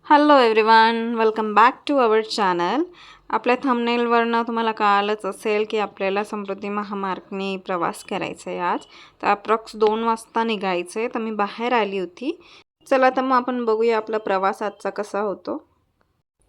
Hello everyone, welcome back to our channel. आपल्या थंबनेलवरनं तुम्हाला कळालंच असेल की आपल्याला समृद्धी महामार्गने प्रवास करायचा आहे आज. तर अप्रॉक्स 2 वाजता निघायचं आहे. तर मी बाहेर आली होती. चला तर मग आपण बघूया आपला प्रवास आजचा कसा होतो.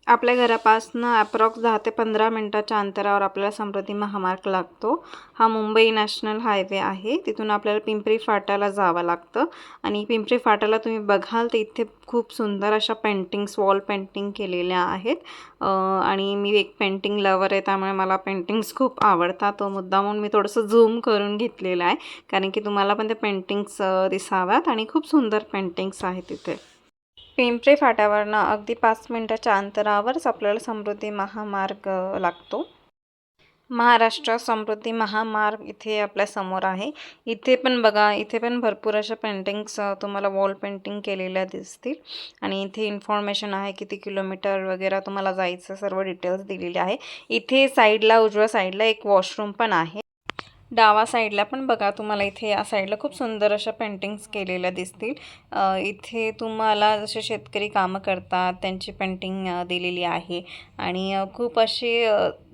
आपल्या घरापासून अप्रॉक्स 10 ते 15 मिनटाच्या अंतरावर आपल्याला समृद्धी महामार्ग लागतो. हा मुंबई नॅशनल हायवे आहे. तिथून आपल्याला पिंपरी फाट्याला जावं लागतं आणि पिंपरी फाट्याला तुम्ही बघाल तर इथे खूप सुंदर अशा पेंटिंग्स, वॉल पेंटिंग केलेल्या आहेत. आणि मी एक पेंटिंग लवर आहे, त्यामुळे मला पेंटिंग्स खूप आवडतात. तो मुद्दामून मी थोडंसं झूम करून घेतलेलं आहे, कारण की तुम्हाला पण ते पेंटिंग्स दिसाव्यात आणि खूप सुंदर पेंटिंग्स आहेत तिथे. पिंपरी फाट्यावरनं अगदी 5 मिनिटाच्या अंतरावरच आपल्याला समृद्धी महामार्ग लागतो. महाराष्ट्र समृद्धी महामार्ग इथे आपल्यासमोर आहे. इथे पण बघा, इथे पण भरपूर अशा पेंटिंग्स तुम्हाला वॉल पेंटिंग केलेल्या दिसतील आणि इथे इन्फॉर्मेशन आहे किती किलोमीटर वगैरे तुम्हाला जायचं, सर्व डिटेल्स दिलेले आहे. इथे साईडला, उजव्या साईडला एक वॉशरूम पण आहे. डावा साईडला पण बघा, तुम्हाला इथे या साईडला खूप सुंदर अशा पेंटिंग्स केलेल्या दिसतील. इथे तुम्हाला जसे शेतकरी कामं करतात त्यांची पेंटिंग दिलेली आहे आणि खूप असे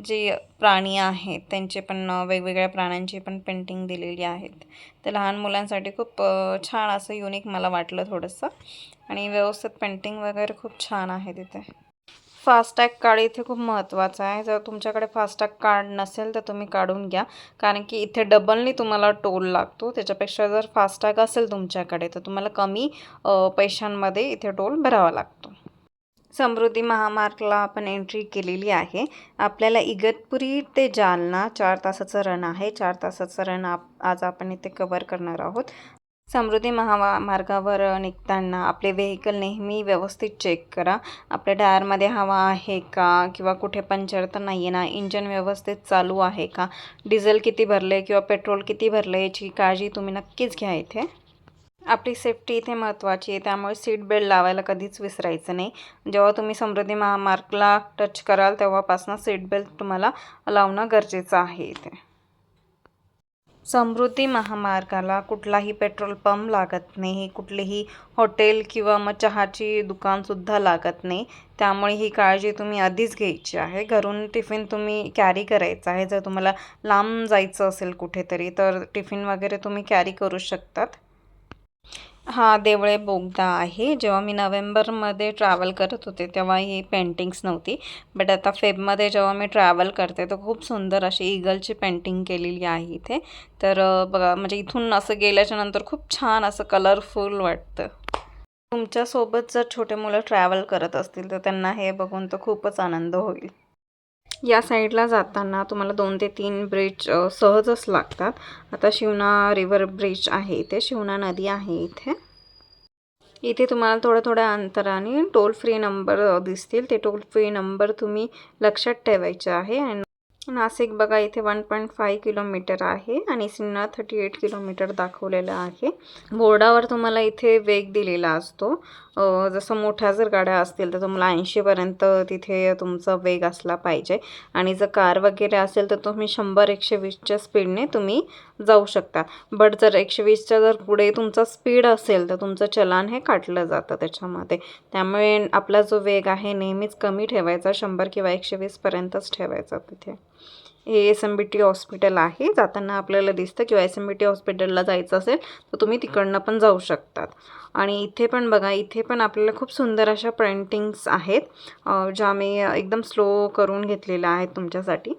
जे प्राणी आहेत त्यांचे पण वेगवेगळ्या प्राण्यांची पण पेंटिंग दिलेली आहेत. तर लहान मुलांसाठी खूप छान असं युनिक मला वाटलं थोडंसं, आणि व्यवस्थित पेंटिंग वगैरे खूप छान आहे तिथे. फास्टॅग कार्ड इथे खूप महत्त्वाचं आहे. जर तुमच्याकडे फास्टॅग कार्ड नसेल तर तुम्ही काढून घ्या, कारण की इथे डबलनी तुम्हाला टोल लागतो. त्याच्यापेक्षा जर फास्टॅग असेल तुमच्याकडे तर तुम्हाला कमी पैशांमध्ये इथे टोल भरावा लागतो. समृद्धी महामार्गला आपण एंट्री केलेली आहे. आपल्याला इगतपुरी ते जालना 4 तासाचं रन आहे. 4 तासाचं रन आज आपण इथे कव्हर करणार आहोत. समृद्धी महामार्गावर निघताना आपले व्हेकल नेहमी व्यवस्थित चेक करा. आपल्या टायरमध्ये हवा आहे का, किंवा कुठे पंक्चर तर नाही आहे ना, इंजन व्यवस्थित चालू आहे का, डिझेल किती भरले किंवा पेट्रोल किती भरले याची काळजी तुम्ही नक्कीच घ्या. इथे आपली सेफ्टी इथे महत्त्वाची आहे, त्यामुळे सीट बेल्ट लावायला कधीच विसरायचं नाही. जेव्हा तुम्ही समृद्धी महामार्गला टच कराल तेव्हापासून सीट बेल्ट तुम्हाला लावणं गरजेचं आहे. इथे समृद्धी महामार्गाला कुठलाही पेट्रोल पंप लागत नाही, कुठलीही हॉटेल किंवा मग चहाची दुकानसुद्धा लागत नाही. त्यामुळे ही काळजी तुम्ही आधीच घ्यायची आहे. घरून टिफिन तुम्ही कॅरी करायचा आहे. जर तुम्हाला लांब जायचं असेल कुठेतरी तर टिफिन वगैरे तुम्ही कॅरी करू शकतात. हा देवळे बोगदा आहे. जेव्हा मी नोव्हेंबरमध्ये ट्रॅव्हल करत होते तेव्हा ही पेंटिंग्स नव्हती, बट आता फेबमध्ये जेव्हा मी ट्रॅव्हल करते तर खूप सुंदर अशी ईगलची पेंटिंग केलेली आहे इथे. तर बघा, म्हणजे इथून असं गेल्याच्यानंतर खूप छान असं कलरफुल वाटतं. तुमच्यासोबत जर छोटे मुलं ट्रॅव्हल करत असतील तर त्यांना हे बघून तर खूपच आनंद होईल. या साईडला जाताना तुम्हाला 2 ते 3 ब्रिज सहजच लागतात. आता शिवना रिव्हर ब्रिज आहे इथे, शिवना नदी आहे इथे. इथे तुम्हाला थोड्या अंतराने टोल फ्री नंबर दिसतील. ते टोल फ्री नंबर तुम्ही लक्षात ठेवायचे आहे. आणि नाशिक बघा, इथे 1.5 किलोमीटर आहे आणि सिन्नर 38 किलोमीटर दाखवलेलं आहे. बोर्डावर तुम्हाला इथे वेग दिलेला असतो. जसं मोठ्या जर गाड्या असतील तर तुम्हाला 80पर्यंत तिथे तुमचा वेग असला पाहिजे, आणि जर कार वगैरे असेल तर तुम्ही 100-120च्या स्पीडने तुम्ही जाऊ शकता. बट जर 120च्या जर पुढे तुमचा स्पीड असेल तर तुमचं चलान हे काटलं जातं त्याच्यामध्ये. त्यामुळे आपला जो वेग आहे नेहमीच कमी ठेवायचा, 100 किंवा 120पर्यंतच ठेवायचा तिथे. हे SMBT हॉस्पिटल आहे. जाताना आपल्याला दिसतं, किंवा SMBT हॉस्पिटलला जायचं असेल तर तुम्ही तिकडनं पण जाऊ शकतात. आणि इथे पण बघा, इथे पण आपल्याला खूप सुंदर अशा पेंटिंग्स आहेत, ज्या मी एकदम स्लो करून घेतलेल्या आहेत तुमच्यासाठी.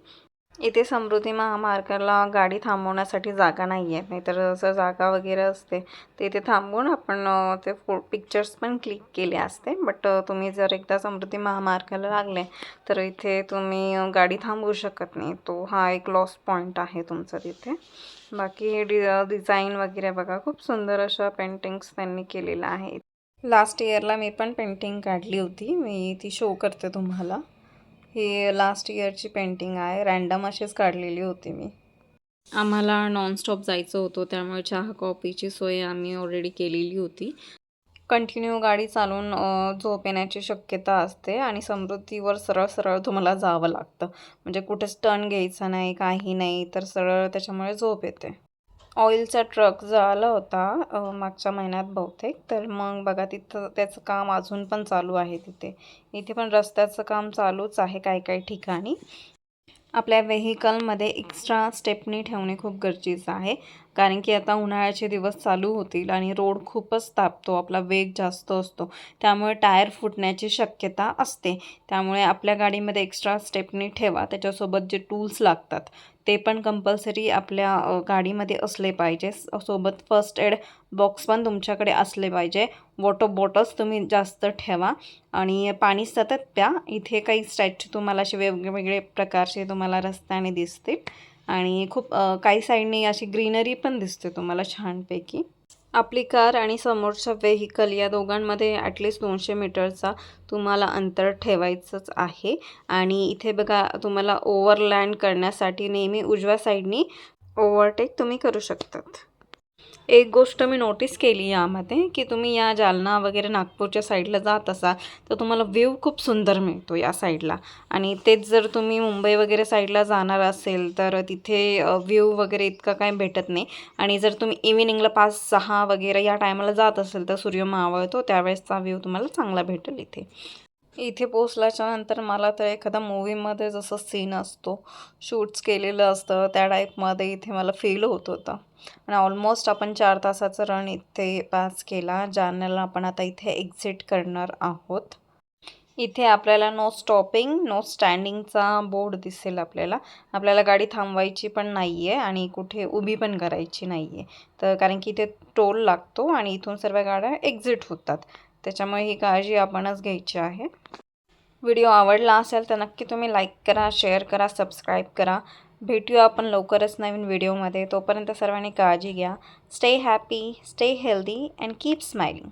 इथे समृद्धी महामार्गाला गाडी थांबवण्यासाठी जागा नाही आहे, नाहीतर जर जागा वगैरे असते तर इथे थांबवून आपण ते पिक्चर्स पण क्लिक केले असते. बट तुम्ही जर एकदा समृद्धी महामार्गाला लागले तर इथे तुम्ही गाडी थांबवू शकत नाही. तो हा एक लॉस पॉईंट आहे तुमचा तिथे. बाकी डिझाईन वगैरे बघा, खूप सुंदर अशा पेंटिंग्स त्यांनी केलेल्या आहेत. लास्ट इयरला मी पण पेंटिंग काढली होती, मी ती शो करते तुम्हाला. ही लास्ट इयरची पेंटिंग आहे, रॅन्डम अशीच काढलेली होती मी. आम्हाला नॉनस्टॉप जायचं होतं, त्यामुळे चहा कॉफीची सोय आम्ही ऑलरेडी केलेली होती. कंटिन्यू गाडी चालवून झोप येण्याची शक्यता असते, आणि समृद्धीवर सरळ सरळ तुम्हाला जावं लागतं, म्हणजे कुठेच टर्न घ्यायचा नाही, काही नाही, तर सरळ त्याच्यामुळे झोप येते. ऑइलचा ट्रक जो आला होता मागच्या महिन्यात बहुतेक, तर मग बघा तिथं त्याचं काम अजून पण चालू आहे तिथे. इथे पण रस्त्याचं काम चालूच आहे काही काही ठिकाणी. आपल्या व्हेकलमध्ये एक्स्ट्रा स्टेपनी ठेवणे खूप गरजेचं आहे, कारण की आता उन्हाळ्याचे दिवस चालू होतील आणि रोड खूपच तापतो, आपला वेग जास्त असतो, त्यामुळे टायर फुटण्याची शक्यता असते. त्यामुळे आपल्या गाडीमध्ये एक्स्ट्रा स्टेपनी ठेवा. त्याच्यासोबत जे टूल्स लागतात ते पण कंपल्सरी आपल्या गाडीमध्ये असले पाहिजे. सोबत फर्स्ट एड बॉक्स पण तुमच्याकडे असले पाहिजे. वॉटर बॉटल्स तुम्ही जास्त ठेवा आणि पाणी सतत प्या. इथे काही स्टॅच्यू तुम्हाला असे वेगवेगळे प्रकारचे तुम्हाला रस्त्याने दिसतील आणि खूप काही साईडनी अशी ग्रीनरी पण दिसते तुम्हाला छानपैकी. आपली कार आणि समोरच्या व्हेकल या दोघांमध्ये ॲटलिस्ट 200 मीटरचा तुम्हाला अंतर ठेवायचंच आहे. आणि इथे बघा तुम्हाला ओव्हरलँड करण्यासाठी नेहमी उजव्या साईडनी ओव्हरटेक तुम्ही करू शकतात. एक गोष्ट मी नोटीस केली यामध्ये, की तुम्ही या जालना वगैरे नागपूरच्या साईडला जात असाल तर तुम्हाला व्ह्यू खूप सुंदर मिळतो या साईडला. आणि तेच जर तुम्ही मुंबई वगैरे साईडला जाणार असेल तर तिथे व्ह्यू वगैरे इतका काय भेटत नाही. आणि जर तुम्ही इव्हिनिंगला 5-6 वगैरे या टायमाला जात असेल तर सूर्य मावळतो त्यावेळेसचा व्ह्यू तुम्हाला चांगला भेटेल इथे. इथे पोचल्याच्या नंतर मला तर एखादा मूवीमध्ये जसं सीन असतो, शूट्स केलेलं असतं त्या टाईपमध्ये इथे मला फील होत होतं. आणि ऑलमोस्ट आपण 4 तासाचा रन इथे पास केला. जालन्याला आपण आता इथे एक्झिट करणार आहोत. इथे आपल्याला नो स्टॉपिंग, नो स्टँडिंगचा बोर्ड दिसेल आपल्याला. आपल्याला गाडी थांबवायची पण नाही आहे आणि कुठे उभी पण करायची नाही आहे. तर कारण की इथे टोल लागतो आणि इथून सर्व गाड्या एक्झिट होतात. त्याच्यामुळे ही काळजी आपणच घ्यायची आहे. व्हिडिओ आवडला असेल तर नक्की तुम्ही लाईक करा, शेअर करा, सबस्क्राईब करा. भेटूया आपण लवकरच नवीन व्हिडिओमध्ये. तोपर्यंत सर्वांनी काळजी घ्या. Stay happy, stay healthy and keep smiling.